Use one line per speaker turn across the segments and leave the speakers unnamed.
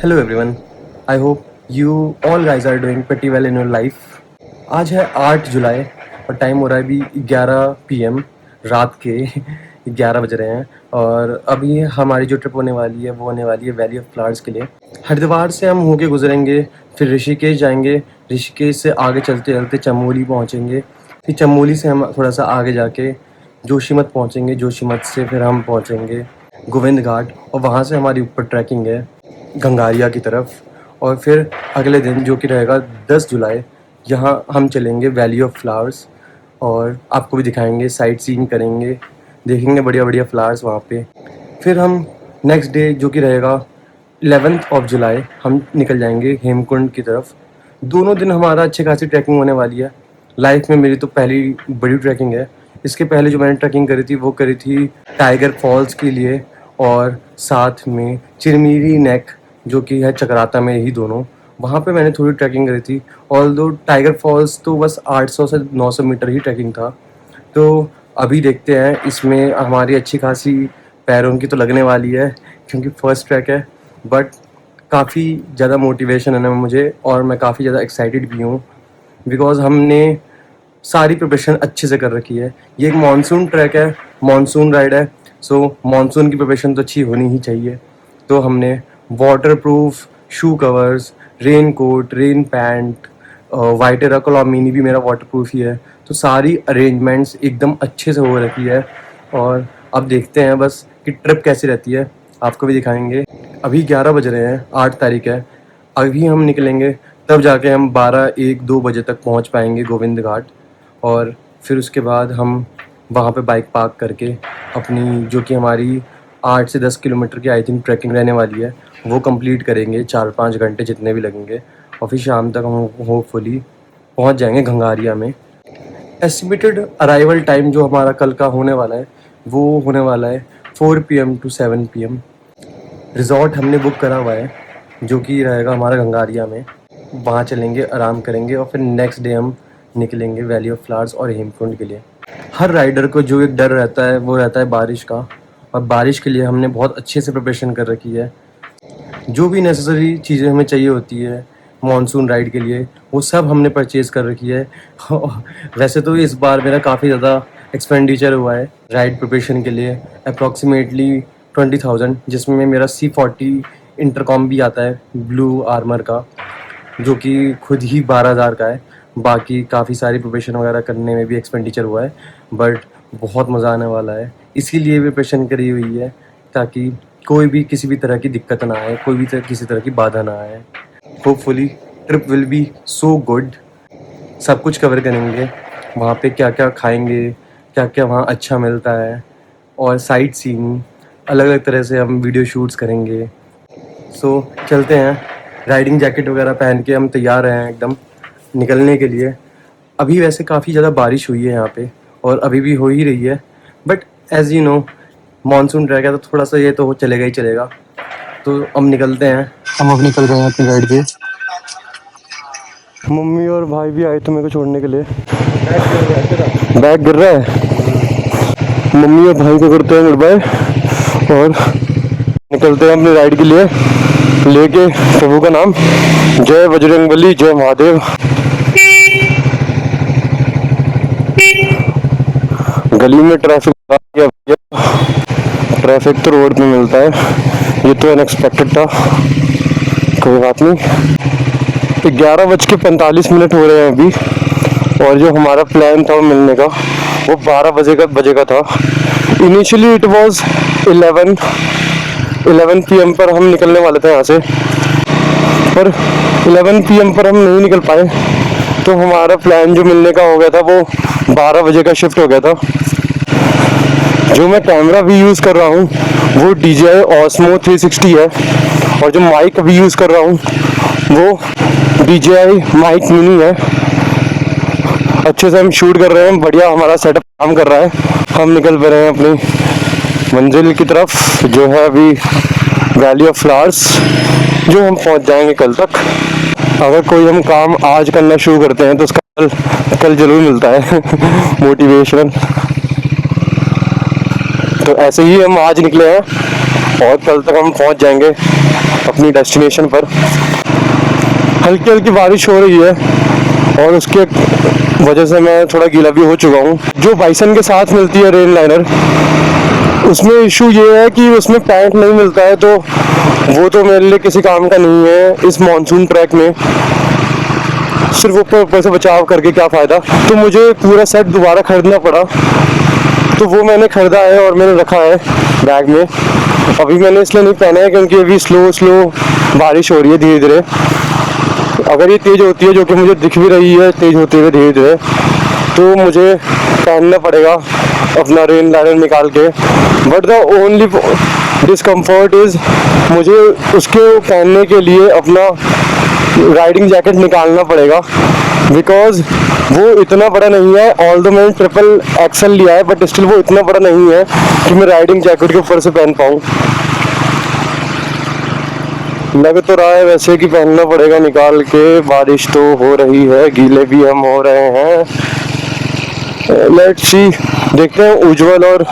Hello everyone, I hope you all guys are doing pretty well in your life। आज है 8 जुलाई और time हो रहा है अभी 11 PM, रात के 11 बज रहे हैं। और अभी हमारी जो ट्रिप होने वाली है वो होने वाली है वैली ऑफ फ्लावर्स के लिए। हरिद्वार से हम होके गुजरेंगे, फिर ऋषिकेश जाएंगे, ऋषिकेश से आगे चलते चलते चमोली पहुँचेंगे, फिर चमोली से हम थोड़ा सा आगे जाके जोशीमठ पहुँचेंगे, जोशीमठ से फिर हम पहुँचेंगे गोविंद घाट और वहाँ से हमारी ऊपर ट्रैकिंग है गंगारिया की तरफ। और फिर अगले दिन जो कि रहेगा 10 जुलाई, यहाँ हम चलेंगे वैली ऑफ फ्लावर्स और आपको भी दिखाएंगे, साइट सीइंग करेंगे, देखेंगे बढ़िया बढ़िया फ्लावर्स वहाँ पे। फिर हम नेक्स्ट डे जो कि रहेगा 11th ऑफ जुलाई हम निकल जाएंगे हेमकुंड की तरफ। दोनों दिन हमारा अच्छी खासी ट्रैकिंग होने वाली है। लाइफ में मेरी तो पहली बड़ी ट्रैकिंग है। इसके पहले जो मैंने ट्रैकिंग करी थी वो करी थी टाइगर फॉल्स के लिए और साथ में चिरमिरी नेक जो कि है चक्राता में, ही दोनों वहाँ पे मैंने थोड़ी ट्रैकिंग करी थी। ऑल्दो टाइगर फॉल्स तो बस 800 से 900 मीटर ही ट्रैकिंग था। तो अभी देखते हैं, इसमें हमारी अच्छी खासी पैरों की तो लगने वाली है क्योंकि फर्स्ट ट्रैक है। बट काफ़ी ज़्यादा मोटिवेशन है ना मुझे और मैं काफ़ी ज़्यादा एक्साइटेड भी हूँ बिकॉज़ हमने सारी प्रिपरेशन अच्छे से कर रखी है। ये एक मानसून ट्रैक है, मानसून राइड है, सो मानसून की प्रिपरेशन तो अच्छी होनी ही चाहिए। तो हमने waterproof shoe covers, raincoat, rain pant, वाइटेरा क्लॉमिनी भी मेरा वाटर प्रूफ ही है। तो सारी अरेंजमेंट्स एकदम अच्छे से हो रखी है और अब देखते हैं बस कि ट्रिप कैसी रहती है, आपको भी दिखाएंगे। अभी 11 बज रहे हैं, 8 तारीख है। अभी हम निकलेंगे तब जाके हम 12, 1, 2 बजे तक पहुंच पाएंगे गोविंद घाट। और फिर उसके बाद हम वहाँ पे बाइक पार्क करके अपनी जो कि हमारी 8 से 10 किलोमीटर की आई थिंक ट्रैकिंग रहने वाली है वो कंप्लीट करेंगे, 4-5 घंटे जितने भी लगेंगे। और फिर शाम तक हम होपफुली पहुँच जाएंगे गंगारिया में। एस्टिमेटेड अराइवल टाइम जो हमारा कल का होने वाला है वो होने वाला है 4 PM to 7 PM। रिज़ॉर्ट हमने बुक करा हुआ है जो कि रहेगा हमारा गंगारिया में। वहाँ चलेंगे, आराम करेंगे और फिर नेक्स्ट डे हम निकलेंगे वैली ऑफ फ्लावर्स और हेमकुंड के लिए। हर राइडर को जो एक डर रहता है वो रहता है बारिश का, और बारिश के लिए हमने बहुत अच्छे से प्रिपरेशन कर रखी है। जो भी नेसेसरी चीज़ें हमें चाहिए होती है मॉनसून राइड के लिए वो सब हमने परचेज़ कर रखी है। वैसे तो इस बार मेरा काफ़ी ज़्यादा एक्सपेंडिचर हुआ है राइड प्रिपरेशन के लिए, अप्रॉक्सीमेटली 20,000, जिसमें मेरा C40 इंटरकॉम भी आता है ब्लू आर्मर का जो कि खुद ही 12,000 का है। बाकी काफ़ी सारी प्रिपरेशन वगैरह करने में भी एक्सपेंडिचर हुआ है, बट बहुत मज़ा आने वाला है। इसीलिए प्रिपरेशन करी हुई है ताकि कोई भी किसी भी तरह की दिक्कत ना आए, कोई भी किसी तरह की बाधा ना आए। Hopefully trip will be so good. सब कुछ कवर करेंगे, वहाँ पे क्या क्या खाएंगे, क्या क्या वहाँ अच्छा मिलता है, और साइट सीइंग अलग अलग तरह से हम वीडियो शूट्स करेंगे। सो चलते हैं, राइडिंग जैकेट वगैरह पहन के हम तैयार हैं एकदम निकलने के लिए। अभी वैसे काफ़ी ज़्यादा बारिश हुई है यहाँ पे और अभी भी हो ही रही है, but as you know monsoon track है तो थोड़ा सा ये तो चलेगा ही चलेगा। तो हम निकलते हैं, हम अब निकल रहे हैं अपनी राइड पे। मम्मी और भाई भी आए थे मेरे को छोड़ने के लिए। बैग गिर रहा है। मम्मी और भाई को करते हैं गुड बाय और निकलते हैं अपनी राइड के लिए लेके प्रभु का नाम। जय बजरंगबली, जय महादेव। गली में ट्रैफिक तो रोड पे मिलता है, ये तो अनएक्सपेक्टेड था, कोई बात नहीं। 11:45 हो रहे हैं अभी और जो हमारा प्लान था मिलने का वो 12 बजे का था। इनिशियली इट वाज 11 PM पर हम निकलने वाले थे यहाँ से, पर 11 PM पर हम नहीं निकल पाए तो हमारा प्लान जो मिलने का हो गया था वो 12 बजे का शिफ्ट हो गया था। जो मैं कैमरा भी यूज़ कर रहा हूँ वो DJI Osmo 360 है और जो माइक भी यूज़ कर रहा हूँ वो DJI माइक मिनी है। अच्छे से हम शूट कर रहे हैं, बढ़िया हमारा सेटअप काम कर रहा है। हम निकल पा रहे हैं अपनी मंजिल की तरफ जो है अभी वैली ऑफ फ्लावर्स, जो हम पहुंच जाएंगे कल तक। अगर कोई हम काम आज करना शुरू करते हैं तो उसका कल जरूर मिलता है मोटिवेशन। तो ऐसे ही हम आज निकले हैं और कल तक हम पहुंच जाएंगे अपनी डेस्टिनेशन पर। हल्की हल्की बारिश हो रही है और उसके वजह से मैं थोड़ा गीला भी हो चुका हूँ। जो बाइसन के साथ मिलती है रेन लाइनर, उसमें इशू ये है कि उसमें पैंट नहीं मिलता है, तो वो तो मेरे लिए किसी काम का नहीं है इस मानसून ट्रैक में। सिर्फ ऊपर से बचाव करके क्या फ़ायदा। तो मुझे पूरा सेट दोबारा खरीदना पड़ा, तो वो मैंने ख़रीदा है और मैंने रखा है बैग में। अभी मैंने इसलिए नहीं पहना है क्योंकि अभी स्लो बारिश हो रही है धीरे धीरे। अगर ये तेज़ होती है, जो कि मुझे दिख भी रही है तेज़ होते हुए धीरे धीरे, तो मुझे पहनना पड़ेगा अपना रेन लाइनर निकाल के। But the only discomfort is मुझे उसके पहनने के लिए अपना राइडिंग जैकेट निकालना पड़ेगा, बिकॉज वो इतना बड़ा नहीं है। ऑल दो मैंने ट्रिपल एक्सल लिया है, बट स्टिल वो इतना बड़ा नहीं है कि मैं राइडिंग जैकेट के ऊपर से पहन पाऊँ। लग तो रहा है वैसे कि पहनना पड़ेगा निकाल के। बारिश तो हो रही है, गीले भी हम हो रहे हैं। लेट्स सी, देखते हैं उज्जवल और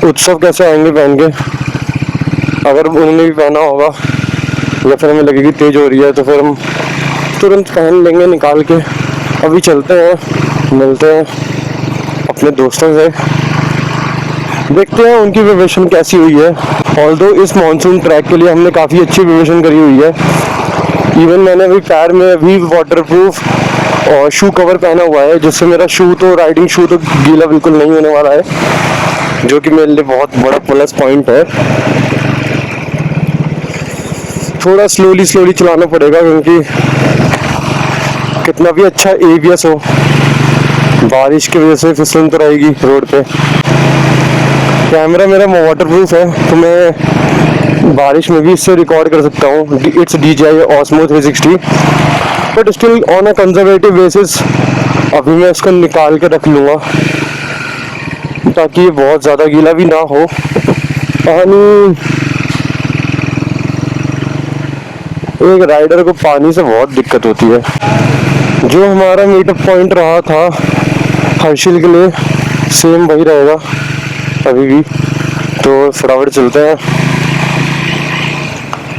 उत्सव कैसे आएंगे पहन के। अगर उन्होंने भी पहना होगा या फिर हमें लगेगी तेज़ हो रही है, तो फिर हम तुरंत पहन लेंगे निकाल के। अभी चलते हैं, मिलते हैं अपने दोस्तों से, देखते हैं उनकी प्रिपरेशन कैसी हुई है। ऑल्दो इस मानसून ट्रैक के लिए हमने काफ़ी अच्छी प्रिपरेशन करी हुई है। इवन मैंने अभी पैर में अभी वाटरप्रूफ और शू कवर पहना हुआ है, जिससे मेरा शू तो राइडिंग शू तो गीला बिल्कुल नहीं होने वाला है, जो कि मेरे लिए बहुत बड़ा प्लस पॉइंट है। थोड़ा स्लोली चलाना पड़ेगा, क्योंकि कितना भी अच्छा ABS हो, बारिश की वजह से फिसलन तो रहेगी रोड पे। कैमरा मेरा वाटरप्रूफ है, तो मैं बारिश में भी इससे रिकॉर्ड कर सकता हूँ। It's DJI Osmo 360, but still on a conservative basis अभी मैं इसको निकाल के रख लूँगा, ताकि ये बहुत ज़्यादा गीला भी ना हो। पानी, एक राइडर को पानी से बहुत दिक्कत होती है। जो हमारा मीटअप पॉइंट रहा था हर्षिल के लिए, सेम वही रहेगा अभी भी। तो फटाफट चलते हैं।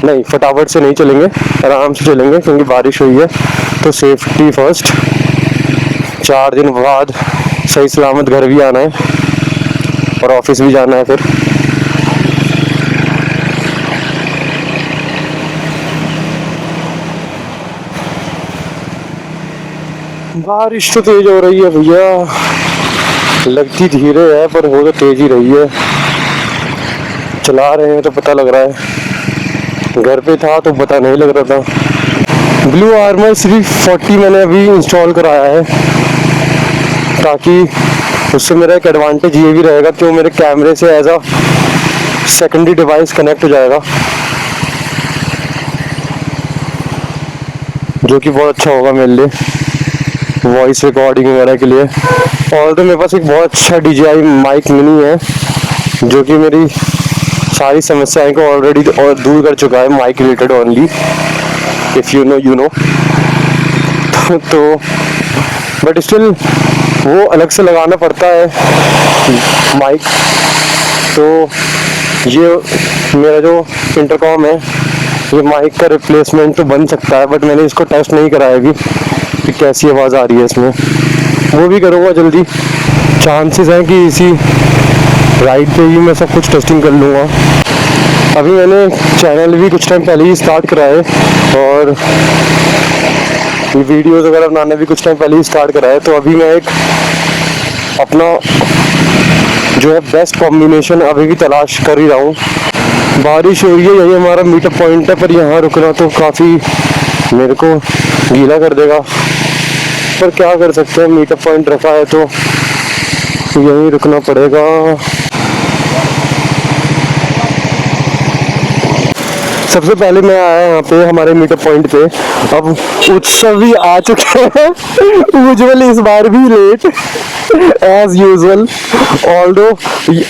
नहीं, फटाफट से नहीं चलेंगे, आराम से चलेंगे, क्योंकि बारिश हुई है। तो सेफ्टी फर्स्ट। 4 दिन बाद सही सलामत घर भी आना है और ऑफिस भी जाना है फिर। बारिश तो तेज हो रही है भैया, लगती धीरे है पर हो तो तेज ही रही है। चला रहे हैं तो पता लग रहा है, घर पे था तो पता नहीं लग रहा था। ब्लू आर्मर 340 मैंने अभी इंस्टॉल कराया है, ताकि उससे मेरा एक एडवांटेज ये भी रहेगा कि वो मेरे कैमरे से as a secondary device connect हो जाएगा, जो कि बहुत अच्छा होगा मेरे लिए वॉइस रिकॉर्डिंग वगैरह के लिए। और तो मेरे पास एक बहुत अच्छा DJI माइक मिनी है, जो कि मेरी सारी समस्याएं को ऑलरेडी और दूर कर चुका है, mic related only, if you know. तो बट स्टिल वो अलग से लगाना पड़ता है माइक। तो ये मेरा जो इंटरकॉम है, ये माइक का रिप्लेसमेंट तो बन सकता है, बट मैंने इसको टेस्ट नहीं कराया अभी कि कैसी आवाज़ आ रही है इसमें। वो भी करूँगा जल्दी। चांसेस हैं कि इसी राइड पे ही मैं सब कुछ टेस्टिंग कर लूँगा। अभी मैंने चैनल भी कुछ टाइम पहले ही स्टार्ट करा है, और वीडियोज़ वगैरह बनाने भी कुछ टाइम पहले ही स्टार्ट करा है। तो अभी मैं एक अपना जो है बेस्ट कॉम्बिनेशन अभी भी तलाश कर ही रहा हूँ। बारिश हो रही है, यही हमारा मीटअप पॉइंट है, पर यहाँ रुकना तो काफ़ी मेरे को गीला कर देगा, पर क्या कर सकते हैं, मीटअप पॉइंट रखा है तो यहीं रुकना पड़ेगा। सबसे पहले मैं आया यहाँ पे हमारे मीटअप पॉइंट पे। अब उत्सव भी आ चुके हैं, उज्जवल इस बार भी लेट एज यूजुअल। ऑल्दो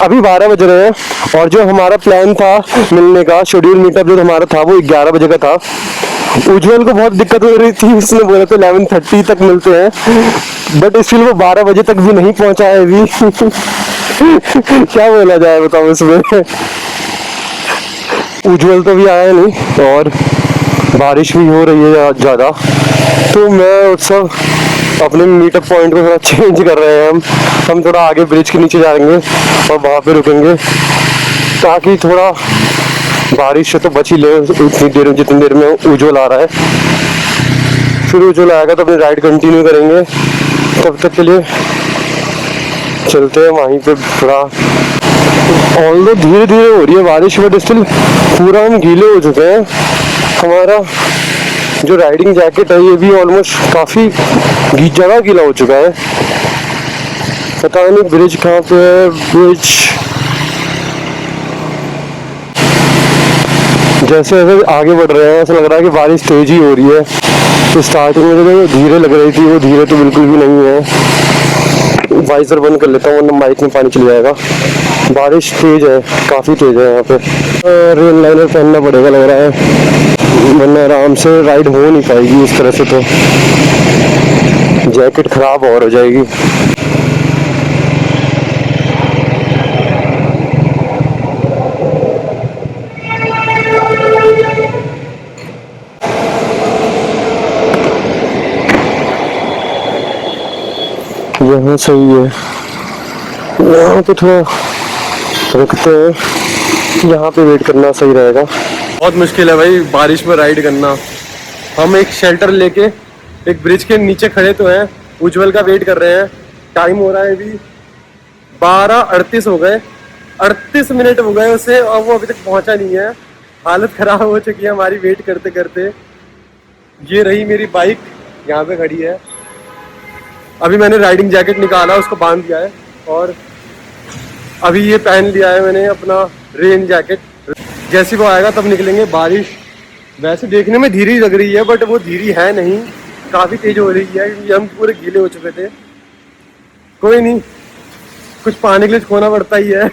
अभी 12 बज रहे हैं, और जो हमारा प्लान था मिलने का, शेड्यूल मीटअप जो हमारा था वो 11 बजे का था। उज्जवल को बहुत दिक्कत हो रही थी, उसने बोला था 11:30 तक मिलते हैं, बट स्टिल वो 12 बजे तक भी नहीं पहुंचा है अभी। क्या बोला जाए बताओ इसमें। उज्जवल तो भी आया नहीं और बारिश भी हो रही है ज़्यादा, तो मैं उत्सव अपने मीटअप पॉइंट को थोड़ा चेंज कर रहे हैं। हम थोड़ा आगे ब्रिज के नीचे जाएंगे और वहाँ पे रुकेंगे, ताकि थोड़ा बारिश से तो बच ही ले उतनी देर में, जितनी देर में उज्जवल आ रहा है। फिर उज्जवल आएगा तो अपनी राइड कंटिन्यू करेंगे। तब तक के लिए चलते हैं वहीं पे। थोड़ा ऑल्दो धीरे धीरे हो रही है बारिश, बट स्टिल पूरा हम गीले हो चुके हैं। हमारा जो राइडिंग जैकेट है ये भी ऑलमोस्ट काफ़ी ज़्यादा गीला हो चुका है। पता नहीं ब्रिज कहाँ पे है। ब्रिज जैसे जैसे आगे बढ़ रहे हैं ऐसा लग रहा है कि बारिश तेज ही हो रही है। तो स्टार्टिंग में जो धीरे लग रही थी वो धीरे तो बिल्कुल भी नहीं है। वाइजर बंद कर लेता हूँ वरना बाइक में पानी चल जाएगा। बारिश तेज है, काफ़ी तेज है यहाँ पे। रेन लाइनर पहनना पड़ेगा लग रहा है, वरना आराम से राइड हो नहीं पाएगी इस तरह से, तो जैकेट खराब और हो जाएगी। यहाँ सही है, यहाँ पे थोड़ा रुकते हैं, यहाँ पे वेट करना सही रहेगा। बहुत मुश्किल है भाई बारिश में राइड करना। हम एक शेल्टर लेके एक ब्रिज के नीचे खड़े तो हैं, उज्जवल का वेट कर रहे हैं। टाइम हो रहा है अभी 12:38 हो गए, 38 मिनट हो गए उसे और वो अभी तक पहुंचा नहीं है। हालत खराब हो चुकी है हमारी वेट करते करते। ये रही मेरी बाइक यहाँ पे खड़ी है। अभी मैंने राइडिंग जैकेट निकाला, उसको बांध दिया है और अभी ये पहन लिया है मैंने अपना रेन जैकेट। जैसे वो आएगा तब निकलेंगे। बारिश वैसे देखने में धीरे लग रही है बट वो धीरे है नहीं, काफ़ी तेज हो रही है क्योंकि हम पूरे गीले हो चुके थे। कोई नहीं, कुछ पाने के लिए खोना पड़ता ही है।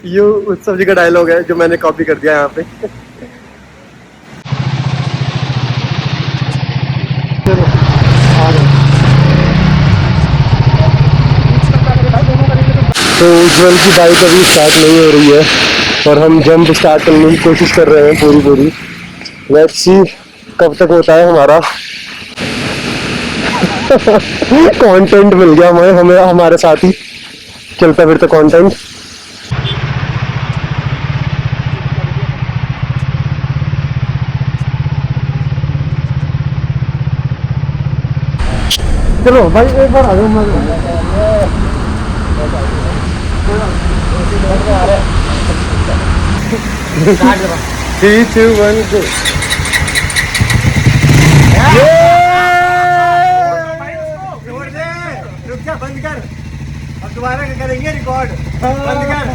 ये उत्सव जी का डायलॉग है जो मैंने कॉपी कर दिया यहाँ पे। तो उज्जवल की बाइक अभी स्टार्ट नहीं हो रही है और हम जंप स्टार्ट करने की कोशिश कर रहे हैं पूरी। लेट्स सी कब तक होता है हमारा। कंटेंट मिल गया हमें हमारे साथ ही चलता फिरता कंटेंट। चलो भाई एक बार आ जाओ। 3, 2, 1 go। रुक जा, बंद कर, अब दोबारा करेंगे रिकॉर्ड। बंद कर।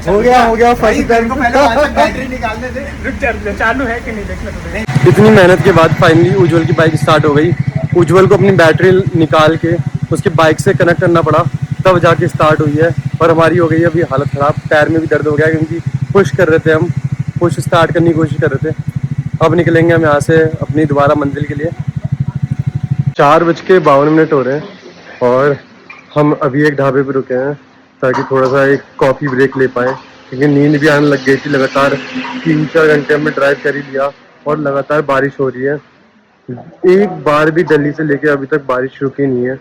हो गया फर्स्ट टाइम को पहले बैटरी निकालने दे। रुक जा, चालू है कि नहीं देखना। इतनी मेहनत के बाद फाइनली उज्जवल की बाइक स्टार्ट हो गई। उज्जवल को अपनी बैटरी निकाल के उसकी बाइक से कनेक्ट करना पड़ा, तब जाके स्टार्ट हुई है। और हमारी हो गई है अभी हालत ख़राब, पैर में भी दर्द हो गया क्योंकि पुश कर रहे थे हम, पुश स्टार्ट करने की कोशिश कर रहे थे। अब निकलेंगे हम यहाँ से अपनी दोबारा मंजिल के लिए। 4:52 हो रहे हैं और हम अभी एक ढाबे पे रुके हैं ताकि थोड़ा सा एक कॉफ़ी ब्रेक ले पाएँ, क्योंकि नींद भी आने लग गई थी। लगातार 3-4 घंटे हमने ड्राइव कर ही लिया और लगातार बारिश हो रही है। एक बार भी दिल्ली से लेके अभी तक बारिश रुकी नहीं है।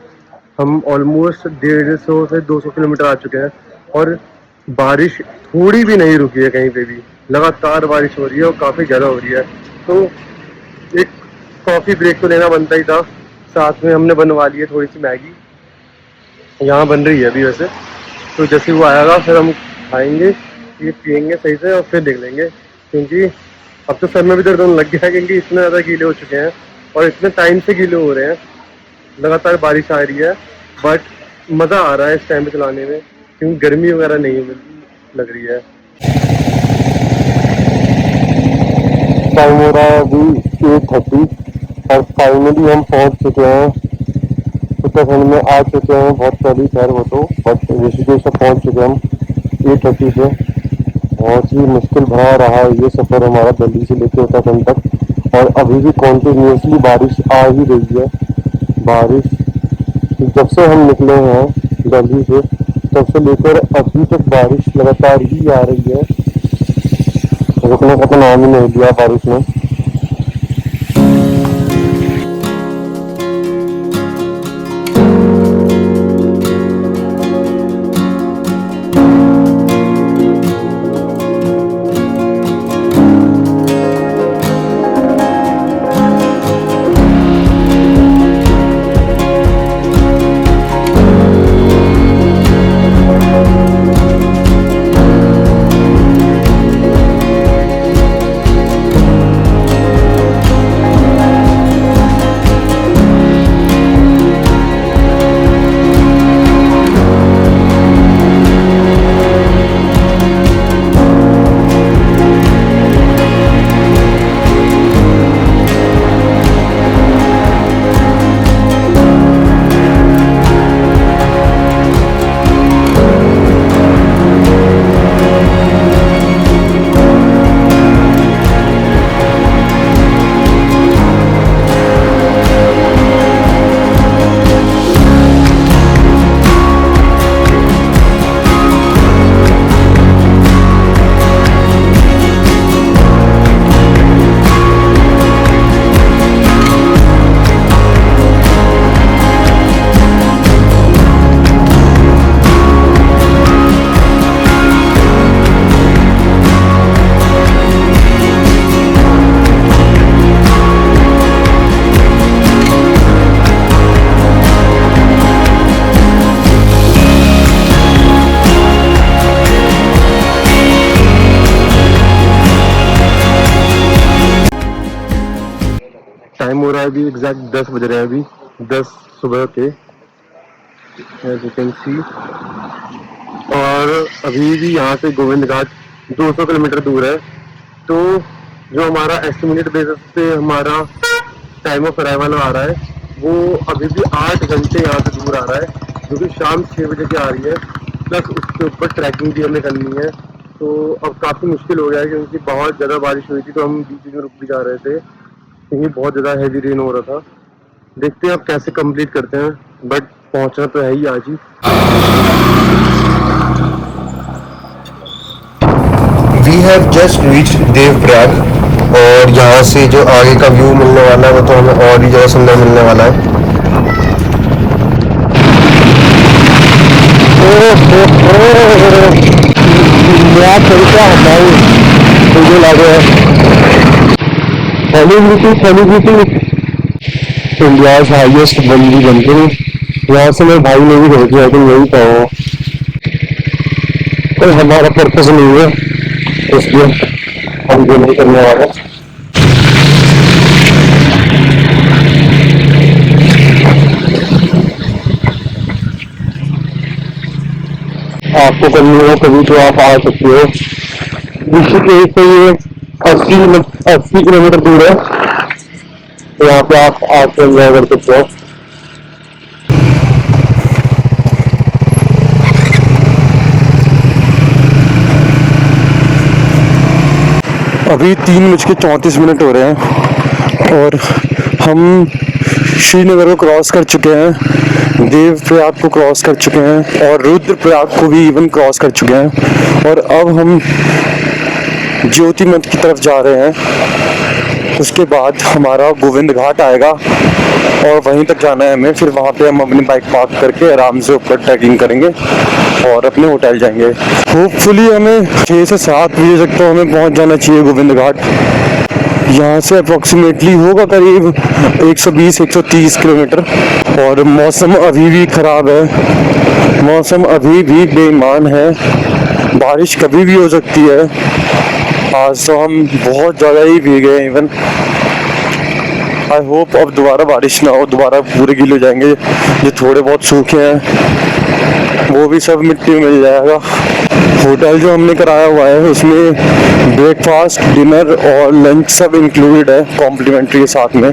हम ऑलमोस्ट 150 से 200 किलोमीटर आ चुके हैं और बारिश थोड़ी भी नहीं रुकी है कहीं पे भी। लगातार बारिश हो रही है और काफ़ी ज़्यादा हो रही है, तो एक कॉफ़ी ब्रेक तो लेना बनता ही था। साथ में हमने बनवा ली है थोड़ी सी मैगी, यहाँ बन रही है अभी वैसे। तो जैसे वो आएगा फिर हम खाएंगे, ये पियेंगे सही से और फिर देख लेंगे, क्योंकि अब तो सर में भी दर्द होने लग गया है क्योंकि इतने ज़्यादा गीले हो चुके हैं और इतने टाइम से गीले हो रहे हैं। लगातार बारिश आ रही है बट मज़ा आ रहा है इस टाइम पे चलाने में, क्योंकि गर्मी वगैरह नहीं लग रही है। टाइम हो रहा है अभी 8:30 और फाइनली हम पहुंच चुके हैं उत्तराखंड में, आ चुके हैं। बहुत पहले खैर वो तो, बट ऋषिकेश तक पहुंच चुके हैं हम 8:30 से। बहुत ही मुश्किल भरा रहा है ये सफ़र हमारा दिल्ली से लेकर उत्तराखंड तक, और अभी भी कॉन्टिन्यूसली बारिश आ ही रही है। बारिश जब से हम निकले हैं दिल्ली से तब से लेकर अभी तक बारिश लगातार ही आ रही है, रुकने का तो नाम ही नहीं लिया बारिश ने। टाइम हो रहा है अभी एग्जैक्ट 10 बज रहे हैं, अभी 10 सुबह के, एज यू कैन सी। और अभी भी यहाँ से गोविंद घाट 200 किलोमीटर दूर है। तो जो हमारा एस्टिमेटेड बेसिस पे हमारा टाइम ऑफ अराइवल आ रहा है वो अभी भी 8 घंटे यहाँ से दूर आ रहा है, जो कि शाम 6 बजे की आ रही है। प्लस उसके ऊपर ट्रैकिंग भी हमें करनी है, तो अब काफ़ी मुश्किल हो गया है क्योंकि बहुत ज़्यादा बारिश हुई थी, तो हम बीच में रुक भी जा रहे थे क्योंकि बहुत ज़्यादा हैवी रेन हो रहा था। देखते हैं अब कैसे कंप्लीट करते हैं, बट पहुंचना तो है ही आज ही।
We have just reached Devprayag, और यहाँ से जो आगे का व्यू मिलने वाला है वो तो हमें और ही ज़्यादा सुंदर मिलने वाला है।
इंडियाज हाईएस्ट बंजी जंपिंग, यहाँ से मेरे भाई ने भी भेज दिया कि यही पाओ, कोई हमारा पर्पस नहीं है इसलिए हम ये नहीं करने वाले। आपको करनी हो कभी तो आप आ सकते हो। ऋषिकेश से ये 80 किलोमीटर दूर है, तो यहाँ पे आप आके एंजॉय कर सकते हो। अभी 3:34 हो रहे हैं और हम श्रीनगर को क्रॉस कर चुके हैं, देवप्रयाग को क्रॉस कर चुके हैं और रुद्रप्रयाग को भी इवन क्रॉस कर चुके हैं, और अब हम ज्योतिमठ की तरफ जा रहे हैं। उसके बाद हमारा गोविंद घाट आएगा और वहीं तक जाना है हमें। फिर वहाँ पे हम अपनी बाइक पार्क करके आराम से ऊपर ट्रैकिंग करेंगे और अपने होटल जाएंगे। होपफुली हमें 6 से 7 बजे तक तो हमें पहुँच जाना चाहिए गोविंद घाट। यहाँ से अप्रॉक्सीमेटली होगा करीब 120-130 किलोमीटर। और मौसम अभी भी ख़राब है, मौसम अभी भी बेईमान है, बारिश कभी भी हो सकती है। आज तो हम बहुत ज़्यादा ही भीगे हैं इवन। आई होप अब दोबारा बारिश ना हो, दोबारा पूरे गीले हो जाएंगे। जो थोड़े बहुत सूखे हैं वो भी सब मिट्टी में मिल जाएगा। होटल जो हमने कराया हुआ है उसमें ब्रेकफास्ट, डिनर और लंच सब इंक्लूडेड है कॉम्प्लीमेंट्री के साथ में,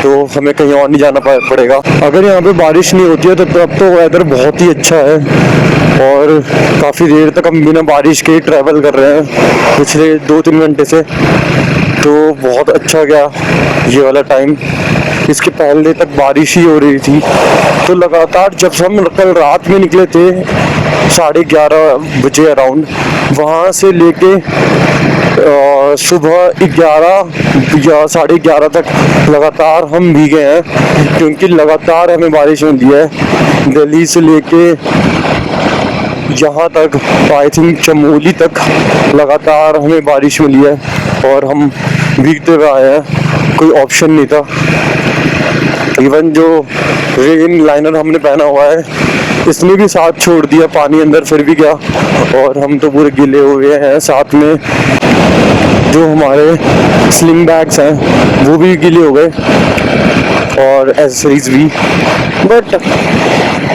तो हमें कहीं और नहीं जाना पड़ेगा। अगर यहाँ पे बारिश नहीं होती है तो अब तो वेदर बहुत ही अच्छा है और काफ़ी देर तक हम बिना बारिश के ट्रैवल कर रहे हैं पिछले 2-3 घंटे से।
तो बहुत अच्छा गया ये वाला टाइम। इसके पहले तक बारिश ही हो रही थी, तो लगातार जब हम कल रात में निकले थे 11:30 बजे अराउंड, वहाँ से लेके सुबह 11 या 11:30 तक लगातार हम भीगे हैं, क्योंकि लगातार हमें बारिश मिली है। दिल्ली से लेके यहाँ तक, आई थिंक चमोली तक लगातार हमें बारिश मिली है और हम भीगते हुए आए हैं, कोई ऑप्शन नहीं था। इवन जो रेन लाइनर हमने पहना हुआ है इसने भी साथ छोड़ दिया पानी अंदर, फिर भी क्या, और हम तो पूरे गीले हुए हैं। साथ में जो हमारे स्लिंग बैग्स हैं वो भी गीले हो गए और एसेसरीज भी। बट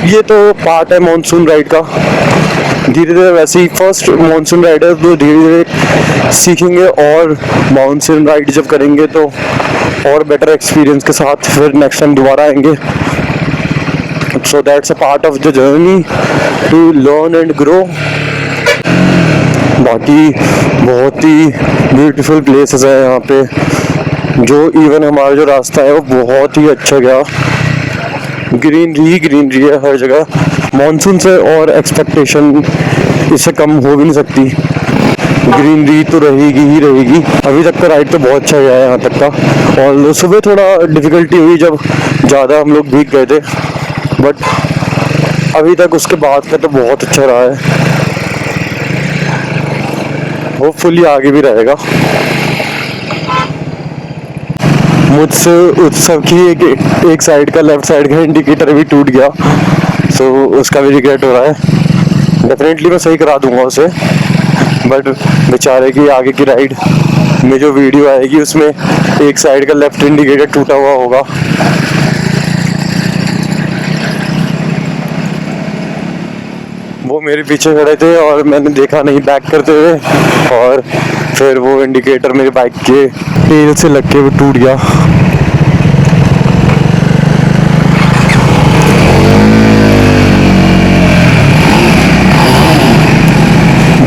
ये तो पार्ट है मॉनसून राइड का। धीरे धीरे वैसे ही फर्स्ट मॉनसून राइड है, तो धीरे धीरे सीखेंगे और मॉनसून राइड जब करेंगे तो और बेटर एक्सपीरियंस के साथ फिर नेक्स्ट टाइम दोबारा आएंगे। So that's a part of the journey to learn and grow. बाकी बहुत ही ब्यूटीफुल प्लेसेस है यहाँ पे, जो इवन हमारा जो रास्ता है वो बहुत ही अच्छा गया। ग्रीनरी है हर जगह। मॉनसून से और एक्सपेक्टेशन इससे कम हो भी नहीं सकती, ग्रीनरी तो रहेगी ही रहेगी। अभी तक का राइड तो बहुत अच्छा गया है यहाँ तक का। और सुबह थोड़ा डिफ़िकल्टी हुई जब ज़्यादा हम लोग भीग गए थे, बट अभी तक उसके बाद का तो बहुत अच्छा रहा है। होपफुली आगे भी रहेगा। मुझसे उत्सव की एक साइड का, लेफ्ट साइड का इंडिकेटर भी टूट गया, सो उसका भी रिग्रेट हो रहा है। डेफिनेटली मैं सही करा दूंगा उसे, बट बेचारे की आगे की राइड में जो वीडियो आएगी उसमें एक साइड का लेफ्ट इंडिकेटर टूटा हुआ होगा। वो मेरे पीछे खड़े थे और मैंने देखा नहीं बैक करते हुए, और फिर वो इंडिकेटर मेरे बाइक के टेल से लग के वो टूट गया।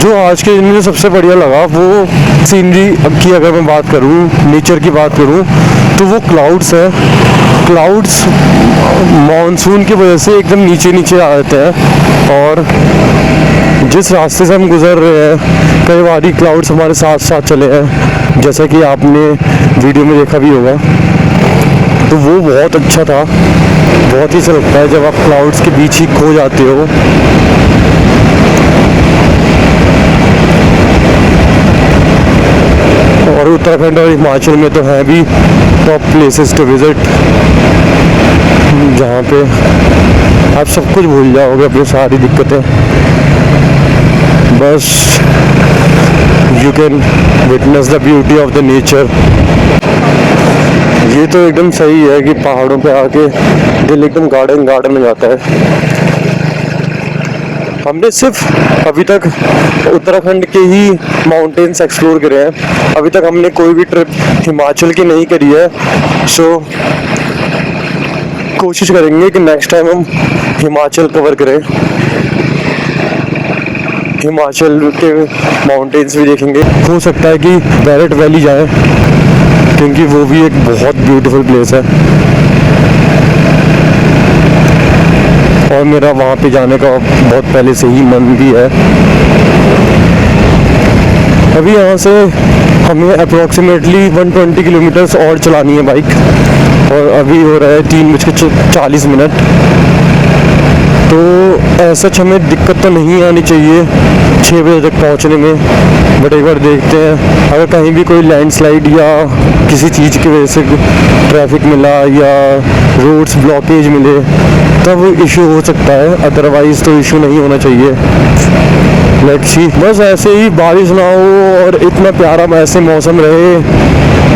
जो आज के दिन में सबसे बढ़िया लगा वो सीनरी की अगर मैं बात करूँ, नेचर की बात करूँ, तो वो क्लाउड्स है। क्लाउड्स मॉनसून की वजह से एकदम नीचे नीचे आ जाते हैं, और जिस रास्ते से हम गुजर रहे हैं कई बार क्लाउड्स हमारे साथ साथ चले हैं, जैसा कि आपने वीडियो में देखा भी होगा। तो वो बहुत अच्छा था, बहुत ही अच्छा लगता है जब आप क्लाउड्स के बीच ही खो जाते हो। और उत्तराखंड और हिमाचल में तो है भी टॉप प्लेसेस टू विजिट, जहाँ पे आप सब कुछ भूल जाओगे, अपनी सारी दिक्कतें। बस you can witness the beauty of the nature. ये तो एकदम सही है कि पहाड़ों पे आके दिल एकदम गार्डन हो जाता है। हमने सिर्फ अभी तक उत्तराखंड के ही माउंटेन्स एक्सप्लोर करे हैं, अभी तक हमने कोई भी ट्रिप हिमाचल की नहीं करी है। सो कोशिश करेंगे कि नेक्स्ट टाइम हम हिमाचल कवर करें, हिमाचल के माउंटेन्स भी देखेंगे। हो सकता है कि बैरेट वैली जाए, क्योंकि वो भी एक बहुत ब्यूटीफुल प्लेस है और मेरा वहाँ पे जाने का बहुत पहले से ही मन भी है। अभी यहाँ से हमें अप्रोक्सीमेटली 120 किलोमीटर्स और चलानी है बाइक, और अभी हो रहा है 3:40। तो ऐसा हमें दिक्कत तो नहीं आनी चाहिए 6 बजे तक पहुँचने में, बट एक बार देखते हैं अगर कहीं भी कोई लैंडस्लाइड या किसी चीज़ की वजह से ट्रैफिक मिला या रोड्स ब्लॉकेज मिले तब इशू हो सकता है, अदरवाइज़ तो इशू नहीं होना चाहिए। Let's see. बस ऐसे ही बारिश ना हो और इतना प्यारा ऐसे मौसम रहे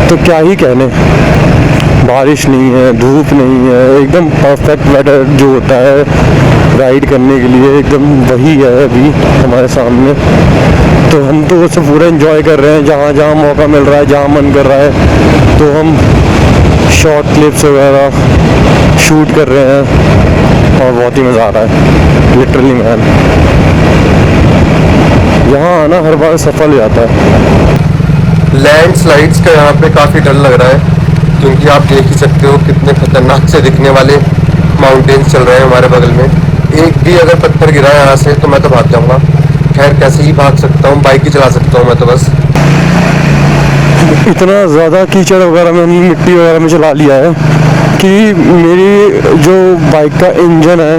तो क्या ही कहने। बारिश नहीं है, धूप नहीं है, एकदम परफेक्ट वेदर जो होता है राइड करने के लिए, एकदम वही है अभी हमारे सामने। तो हम तो उसे पूरा एंजॉय कर रहे हैं, जहाँ जहाँ मौका मिल रहा है, जहाँ मन कर रहा है तो हम शॉर्ट क्लिप्स वगैरह शूट कर रहे हैं और बहुत ही मज़ा आ रहा है लिटरली मैन। यहाँ आना हर बार सफल हो जाता है।
लैंडस्लाइड्स का यहाँ पे काफ़ी डर लग रहा है, क्योंकि आप देख ही सकते हो कितने खतरनाक से दिखने वाले माउंटेन्स चल रहे हैं हमारे बगल में। एक भी अगर पत्थर गिरा यहाँ से तो मैं तो भाग जाऊँगा। खैर कैसे ही भाग सकता हूँ, बाइक ही चला सकता हूँ मैं तो बस।
इतना ज़्यादा कीचड़ वगैरह में, मिट्टी वगैरह में चला लिया है कि मेरी जो बाइक का इंजन है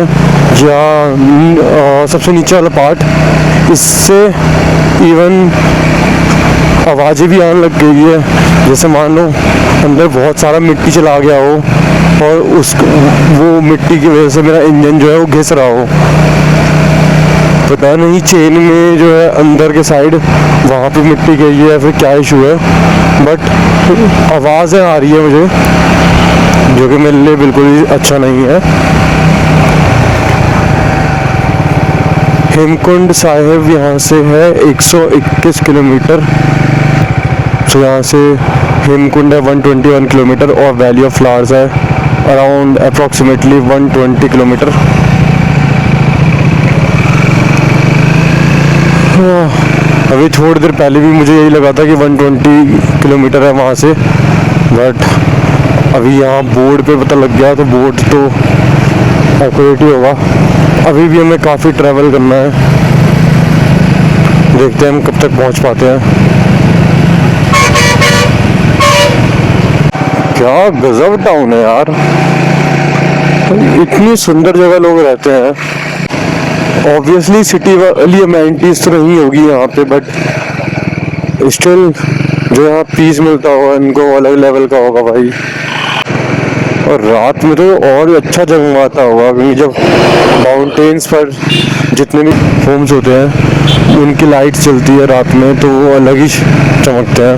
या सबसे नीचे वाला पार्ट, इससे इवन आवाज़ें भी आने लग गई है। जैसे मान लो अंदर बहुत सारा मिट्टी चला गया हो और वो मिट्टी की वजह से मेरा इंजन जो है वो घिस रहा हो। पता नहीं चेन में जो है अंदर के साइड वहाँ पे मिट्टी गई है या फिर क्या इशू है, बट आवाज़ें आ रही है मुझे, जो कि मेरे लिए बिल्कुल ही अच्छा नहीं है। हेमकुंड साहिब यहाँ से है 121 किलोमीटर। तो यहाँ से हेमकुंड है 121 किलोमीटर और वैली ऑफ फ्लावर्स है अराउंड अप्रॉक्सीमेटली 120 किलोमीटर। अभी थोड़ी देर पहले भी मुझे यही लगा था कि 120 किलोमीटर है वहाँ से, बट अभी यहाँ बोर्ड पे पता लग गया, तो बोर्ड तो एक्यूरेट ही होगा। अभी भी हमें काफ़ी ट्रैवल करना है, देखते हैं हम कब तक पहुँच पाते हैं। क्या गजब टाउन है यार, इतनी सुंदर जगह लोग रहते हैं। ऑब्वियसली सिटी वाली अमेनिटीज तो नहीं होगी यहाँ पे, बट स्टिल जो यहाँ पीस मिलता होगा इनको अलग लेवल का होगा भाई। और रात में तो और अच्छा जगमगाता होगा, क्योंकि जब माउंटेन्स पर जितने भी होम्स होते हैं उनकी लाइट चलती है रात में, तो वो अलग ही चमकते हैं,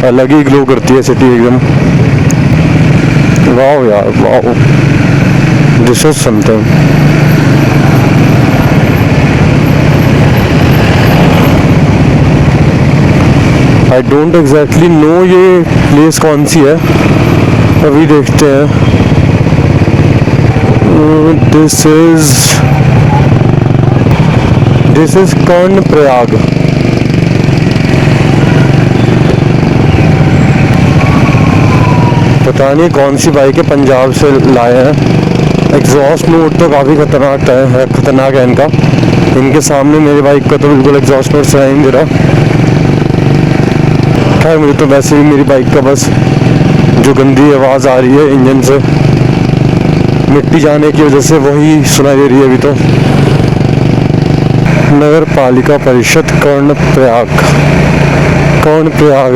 अलग ही ग्लो करती है सिटी एकदम। वाओ यार wow, this is something. I don't exactly know ये प्लेस कौन सी है, अभी देखते हैं। This is Karnaprayag. पता नहीं कौन सी बाइक है, पंजाब से लाए हैं। एग्जॉस्ट नोट तो काफ़ी खतरनाक है इनका। इनके सामने मेरी बाइक का तो बिल्कुल एग्जॉस्ट नोट सुनाई नहीं दे रहा। खैर मुझे तो वैसे भी मेरी बाइक का बस जो गंदी आवाज़ आ रही है इंजन से, मिट्टी जाने की वजह से, वही सुनाई दे रही है अभी तो। नगर पालिका परिषद कर्णप्रयाग,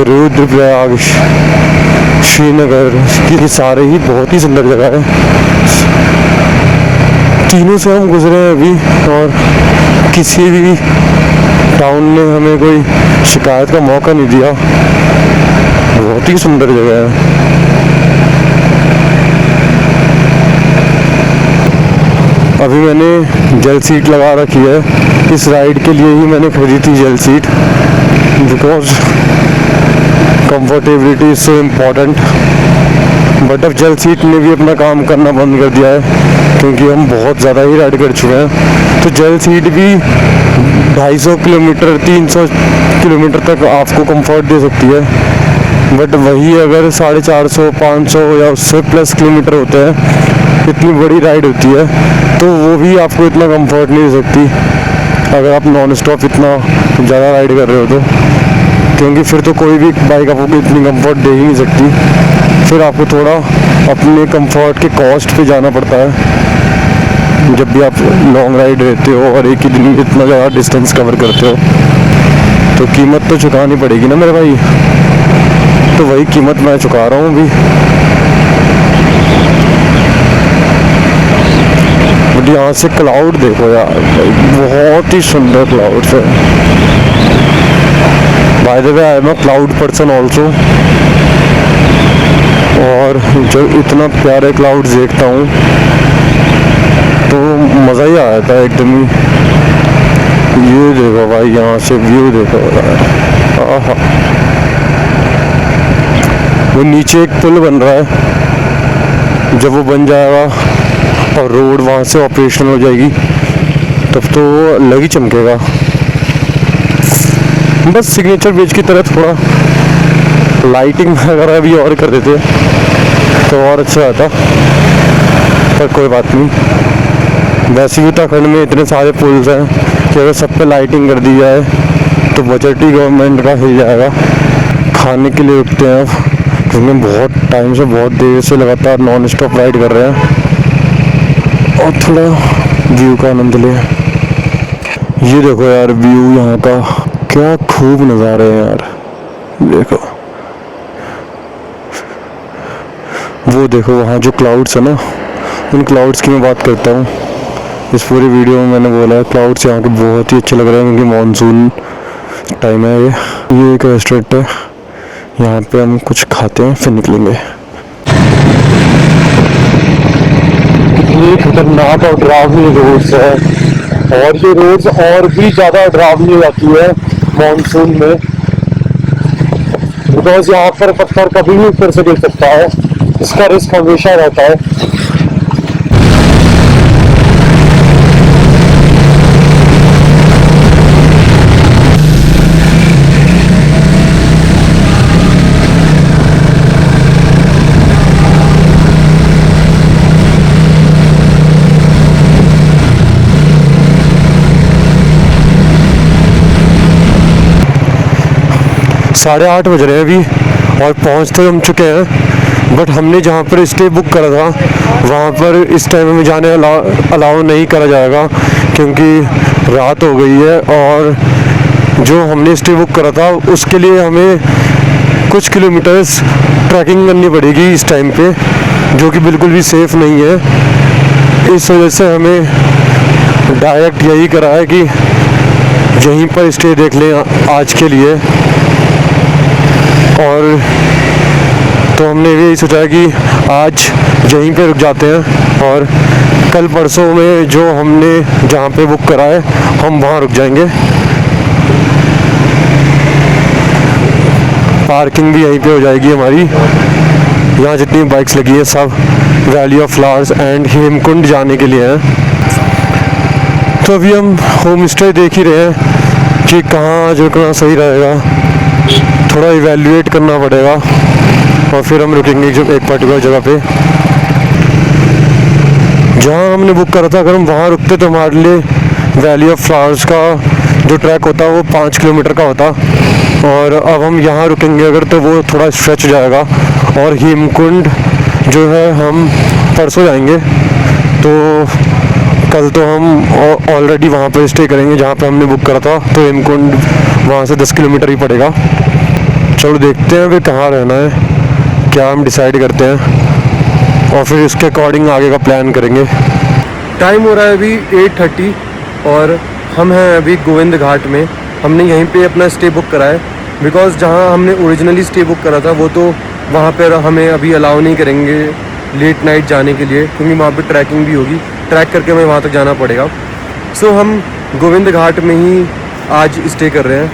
रुद्रप्रयाग, श्रीनगर, ये सारे ही बहुत ही सुंदर जगह है। तीनों से हम गुजरे हैं अभी, और किसी भी टाउन ने हमें कोई शिकायत का मौका नहीं दिया। बहुत ही सुंदर जगह है। अभी मैंने जेल सीट लगा रखी है, इस राइड के लिए ही मैंने खरीदी थी gel seat, because comfortability is so important. But अब जेल सीट ने भी अपना काम करना बंद कर दिया है, क्योंकि हम बहुत ज़्यादा ही राइड कर चुके हैं। तो जेल सीट भी 250 किलोमीटर 300 किलोमीटर तक आपको कंफर्ट दे सकती है, बट वही अगर 450 500 या उससे प्लस किलोमीटर होते हैं, इतनी बड़ी राइड होती है, तो वो भी आपको इतना कंफर्ट नहीं दे सकती अगर आप नॉन स्टॉप इतना ज़्यादा राइड कर रहे हो तो। क्योंकि फिर तो कोई भी बाइक आपको इतनी कंफर्ट दे ही नहीं सकती, फिर आपको थोड़ा अपने कंफर्ट के कॉस्ट पे जाना पड़ता है जब भी आप लॉन्ग राइड रहते हो और एक ही दिन में इतना ज़्यादा डिस्टेंस कवर करते हो। तो कीमत तो चुकानी पड़ेगी ना मेरे भाई, तो वही कीमत मैं चुका रहा हूँ अभी। बट यहाँ से क्लाउड देखो यार, बहुत ही सुंदर क्लाउड है। By the way I am a cloud person also, और जब इतना प्यारे क्लाउड देखता हूँ तो मज़ा ही आ जाता है एकदम ही। ये देखो भाई, यहाँ से व्यू देखो यार, आहा। वो नीचे एक पुल बन रहा है, जब वो बन जाएगा और रोड वहाँ से ऑपरेशनल हो जाएगी, तब तो वो अलग ही चमकेगा। बस सिग्नेचर ब्रिज की तरह थोड़ा लाइटिंग वगैरह भी और कर देते तो और अच्छा आता, पर कोई बात नहीं। वैसे भी उत्तराखंड में इतने सारे पुल्स हैं कि अगर सब पे लाइटिंग कर दी जाए तो बजट ही गवर्नमेंट का हिल जाएगा। खाने के लिए रुकते हैं अब, क्योंकि बहुत टाइम से, बहुत देर से लगातार नॉन स्टॉप राइड कर रहे हैं और थोड़ा व्यू का आनंद लें। ये देखो यार व्यू यहाँ का, क्या खूब नज़ारे हैं यार। देखो वो देखो वहाँ जो क्लाउड्स है ना, उन क्लाउड्स की मैं बात करता हूँ। इस पूरी वीडियो में मैंने बोला क्लाउड्स यहाँ के बहुत ही अच्छे लग रहे हैं, क्योंकि मानसून टाइम है। ये एक रेस्टोरेंट है, यहाँ पे हम कुछ खाते हैं फिर निकलेंगे। कितनी खतरनाक और डरावनी रोड्स है, और ये रोड्स और भी ज़्यादा डरावनी हो जाती है मानसून में, बिकॉज यहाँ पर पत्थर कभी भी ऊपर से गिर सकता है, इसका रिस्क हमेशा रहता है। साढ़े 8 बज रहे हैं अभी और पहुँच तो हम चुके हैं, बट हमने जहाँ पर स्टे बुक करा था वहाँ पर इस टाइम में जाने अलाउ नहीं करा जाएगा, क्योंकि रात हो गई है। और जो हमने स्टे बुक करा था उसके लिए हमें कुछ किलोमीटर्स ट्रैकिंग करनी पड़ेगी इस टाइम पे, जो कि बिल्कुल भी सेफ़ नहीं है। इस वजह से हमें डायरेक्ट यही करा है कि यहीं पर स्टे देख लें आज के लिए। और तो हमने यही सोचा कि आज यहीं पे रुक जाते हैं और कल परसों में जो हमने जहाँ पे बुक करा है हम वहाँ रुक जाएंगे। पार्किंग भी यहीं पे हो जाएगी हमारी। यहाँ जितनी बाइक्स लगी है सब valley of flowers and Hemkund जाने के लिए हैं। तो अभी हम होम स्टे देख ही रहे हैं कि कहाँ रुकना सही रहेगा, थोड़ा इवैल्यूएट करना पड़ेगा और फिर हम रुकेंगे जो एक पर्टिकुलर जगह पे जहाँ हमने बुक करा था। अगर हम वहाँ रुकते तो हमारे लिए वैली ऑफ फ्लावर्स का जो ट्रैक होता वो 5 किलोमीटर का होता, और अब हम यहाँ रुकेंगे अगर तो वो थोड़ा स्ट्रेच हो जाएगा। और हेमकुंड जो है हम परसों जाएंगे, तो कल तो हम ऑलरेडी वहाँ पर स्टे करेंगे जहाँ पे हमने बुक करा था, तो हेमकुंड वहाँ से 10 किलोमीटर ही पड़ेगा। चलो देखते हैं फिर कहाँ रहना है, क्या हम डिसाइड करते हैं और फिर इसके अकॉर्डिंग आगे का प्लान करेंगे।
टाइम हो रहा है अभी 8:30 और हम हैं अभी गोविंद घाट में। हमने यहीं पे अपना स्टे बुक करा है, बिकॉज़ जहाँ हमने ओरिजिनली स्टे बुक करा था वो तो वहाँ पर हमें अभी अलाउ नहीं करेंगे लेट नाइट जाने के लिए, क्योंकि वहाँ पे ट्रैकिंग भी होगी, ट्रैक करके हमें वहाँ तक जाना पड़ेगा। सो हम गोविंद घाट में ही आज स्टे कर रहे हैं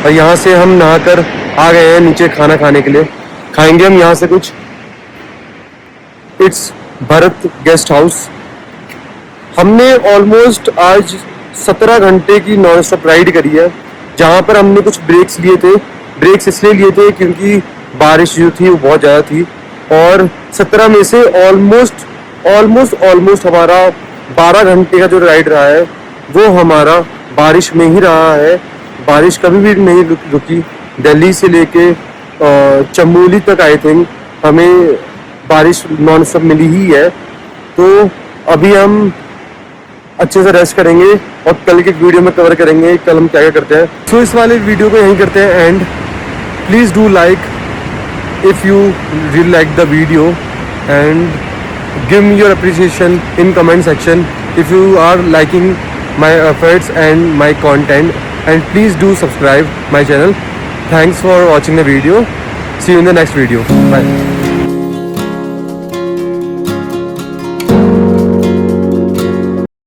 और यहाँ से हम नहाकर आ गए हैं नीचे खाना खाने के लिए। खाएंगे हम यहाँ से कुछ, इट्स भरत गेस्ट हाउस। हमने ऑलमोस्ट आज 17 घंटे की नॉन स्टॉप राइड करी है, जहाँ पर हमने कुछ ब्रेक्स लिए थे। ब्रेक्स इसलिए लिए थे क्योंकि बारिश जो थी वो बहुत ज़्यादा थी, और 17 में से ऑलमोस्ट हमारा 12 घंटे का जो राइड रहा है वो हमारा बारिश में ही रहा है। बारिश कभी भी नहीं रुकी। दिल्ली से लेके चमोली तक आई थिंक हमें बारिश नॉन स्टॉप मिली ही है। तो अभी हम अच्छे से रेस्ट करेंगे और कल के वीडियो में कवर करेंगे कल हम क्या क्या करते हैं। तो इस वाले वीडियो को यहीं करते हैं and. Please do like if you really like the video and give me your appreciation in comment section if you are liking my efforts and my content, and please do subscribe my channel. Thanks for watching the video. See you in the next video. Bye.